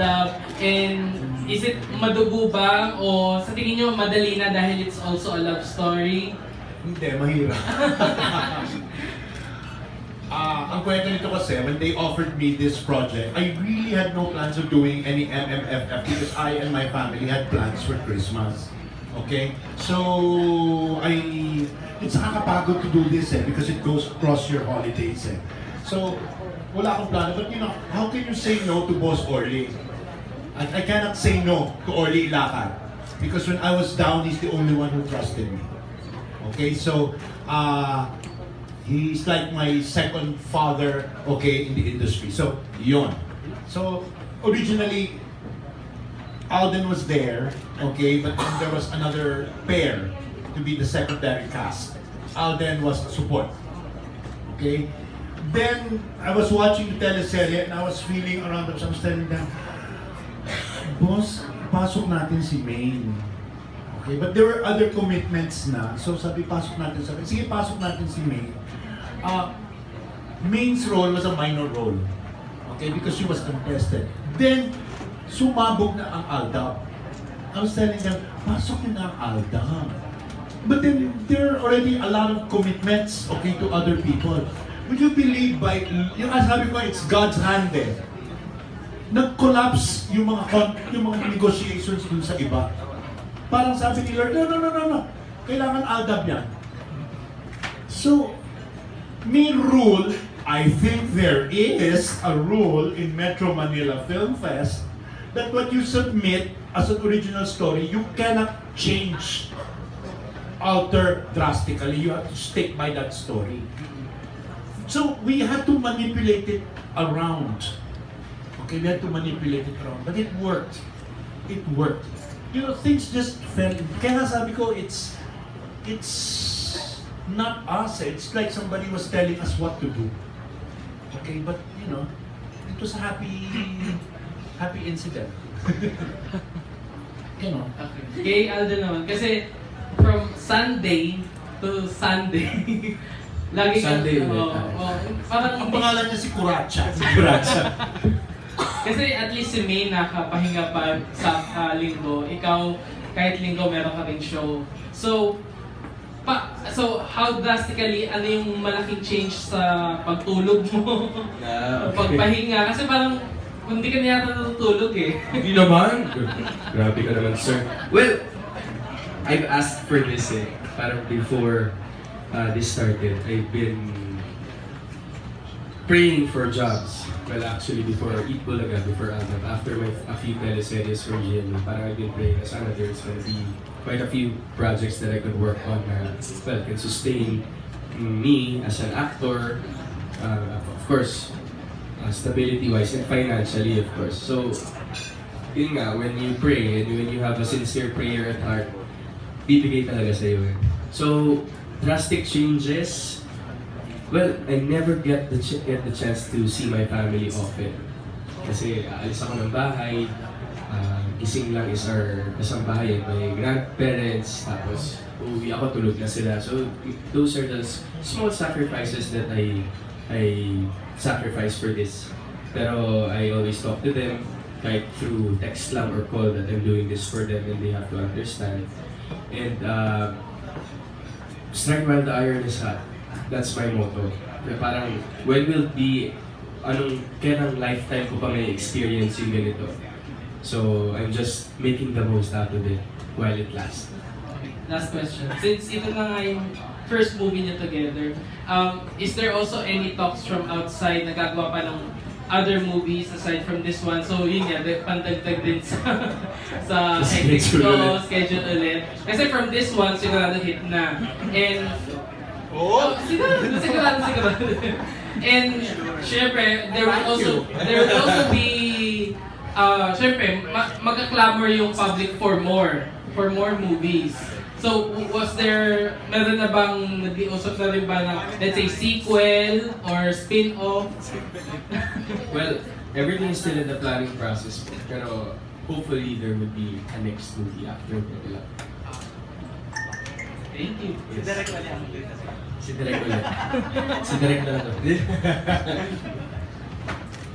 dub, and is it madugo ba o sa tingin nyo madali na dahil it's also a love story? Hindi, mahirap. Ang kwento nito kasi, when they offered me this project, I really had no plans of doing any MMFF because I and my family had plans for Christmas. Okay? So, it's nakakapagod to do this because it goes across your holidays So, wala akong plano. But you know, how can you say no to Boss Orly? I cannot say no to Orly Ilacad. Because when I was down, he's the only one who trusted me. Okay, so, he's like my second father, okay, in the industry. So, yon. So, originally, Alden was there, okay, but then there was another pair to be the secondary cast. Alden was support, okay. Then, I was watching the teleserye and I was feeling around the I was telling them, boss, pasok natin si Maine. Okay, but there were other commitments na. So sabi, pasok natin. Sabi, sige, pasok natin si Maine. Maine's role was a minor role. Okay, because she was contested. Then, sumabog na ang Aldab. I was telling them, pasok yun na ang Aldab. But then, there are already a lot of commitments, okay, to other people. Would you believe by, yung sabi ko, it's God's hand eh. Nag-collapse yung mga negotiations dun sa iba. Parang sabi ni Lord, no. Kailangan Aldab yan. So, may rule, I think there is a rule in Metro Manila Film Fest that what you submit as an original story, you cannot change, alter drastically. You have to stick by that story. So, we had to manipulate it around. Okay, we had to manipulate it around. But it worked. It worked. You know, things just fell. Kaya sabi ko, it's not us. It's like somebody was telling us what to do. Okay, but you know, it was a happy incident. You know. Okay. Kay Alden naman, kasi from Sunday to Sunday, lagi Sunday ulit. parang Ang pangalan niya si Kuracha. kasi at least si May nakapahinga pa sa linggo. Ikaw, kahit linggo meron ka ring show. So, how drastically, ano yung malaking change sa pagtulog mo? Yeah, okay. Pagpahinga? Kasi parang, hindi ka na yata natutulog eh. Hindi naman. Grabe ka naman, sir. Well, I've asked for this parang before this started. I've been praying for jobs. Well, actually, before Eat Bulaga, before Album, after a few teleseries from GMA, parang I've been praying na sana there's gonna be quite a few projects that I could work on na, well, can sustain me as an actor, of course, stability-wise and financially, of course. So, yun nga, when you pray and when you have a sincere prayer at heart, bibigay talaga sa'yo. So, drastic changes. Well, I never get the chance to see my family often. Kasi alis ako ng bahay, gising lang is our kasambahay, my grandparents, tapos uuwi ako, tulog na sila. So, those are the small sacrifices that I sacrifice for this. Pero I always talk to them, kahit through text lang or call, that I'm doing this for them and they have to understand. And strike while the iron is hot. That's my motto. Na parang, when will be, kailang lifetime ko pa may experience yung ganito. So, I'm just making the most out of it while it lasts. Last question. Since ito na nga yung first movie niyo together, is there also any talks from outside na gagawa pa ng other movies aside from this one? So yun nga, pandagdag din sa schedule ulit. Kasi from this one, sigurado hit na. And sigurado. And syempre, there will also be syempre, mag-clamor yung public for more movies. So, meron na bang nag-iusap na rin ba ng, let's say, sequel or spin-off? Well, everything is still in the planning process. Pero hopefully there will be a next movie after Bulaga. Thank you. Yes. Si Direk ulit. Si Direk na lang.